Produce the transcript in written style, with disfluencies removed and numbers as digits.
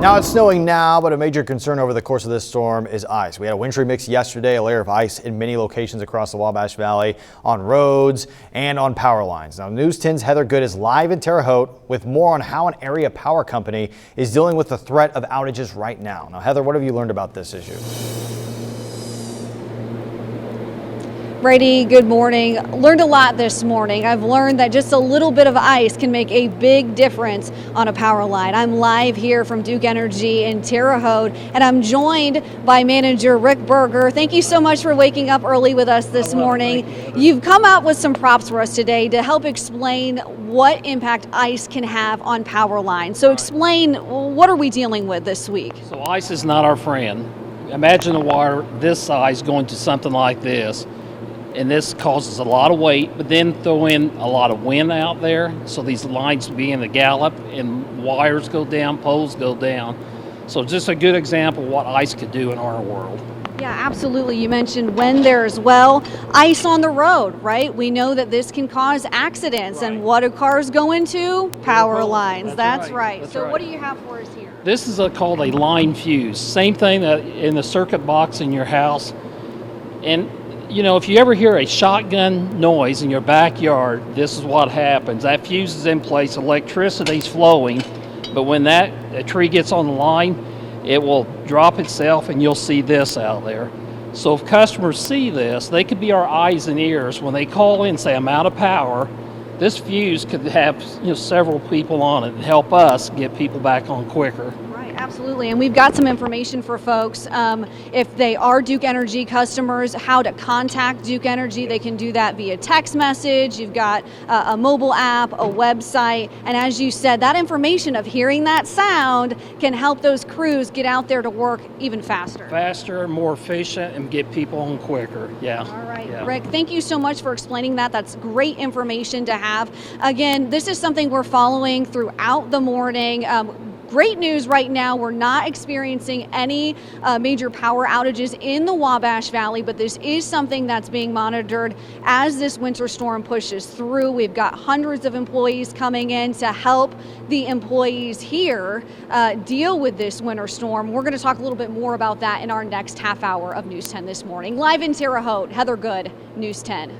Now it's snowing now, but a major concern over the course of this storm is ice. We had a wintry mix yesterday, a layer of ice in many locations across the Wabash Valley, on roads and on power lines. Now News 10's Heather Good is live in Terre Haute with more on how an area power company is dealing with the threat of outages right now. Now Heather, what have you learned about this issue? Brady, good morning. Learned a lot this morning. I've learned that just a little bit of ice can make a big difference on a power line. I'm live here from Duke Energy in Terre Haute, and I'm joined by manager Rick Berger. Thank you so much for waking up early with us this morning. You've come out with some props for us today to help explain what impact ice can have on power lines. So explain, what are we dealing with this week? So ice is not our friend. Imagine a wire this size going to something like this. And this causes a lot of weight, but then throw in a lot of wind out there, so these lines begin to gallop and wires go down, poles go down. So just a good example of what ice could do in our world. Yeah, absolutely. You mentioned wind there as well. Ice on the road, right? We know that this can cause accidents, Right. and what do cars go into? Power lines. That's right. right. That's So right. what do you have for us here? This is called a line fuse. Same thing that in the circuit box in your house. And you know, if you ever hear a shotgun noise in your backyard, this is what happens. That fuse is in place, electricity's flowing, but when a tree gets on the line, it will drop itself and you'll see this out there. So if customers see this, they could be our eyes and ears. When they call in and say, I'm out of power, this fuse could have several people on it and help us get people back on quicker. Absolutely, and we've got some information for folks. If they are Duke Energy customers, how to contact Duke Energy. They can do that via text message. You've got a mobile app, a website, and as you said, that information of hearing that sound can help those crews get out there to work even faster. Faster, more efficient, and get people on quicker. Yeah. All right, yeah. Rick, thank you so much for explaining that. That's great information to have. Again, this is something we're following throughout the morning. Great news right now, we're not experiencing any major power outages in the Wabash Valley, but this is something that's being monitored as this winter storm pushes through. We've got hundreds of employees coming in to help the employees here deal with this winter storm. We're going to talk a little bit more about that in our next half hour of News 10 this morning. Live in Terre Haute, Heather Good, News 10.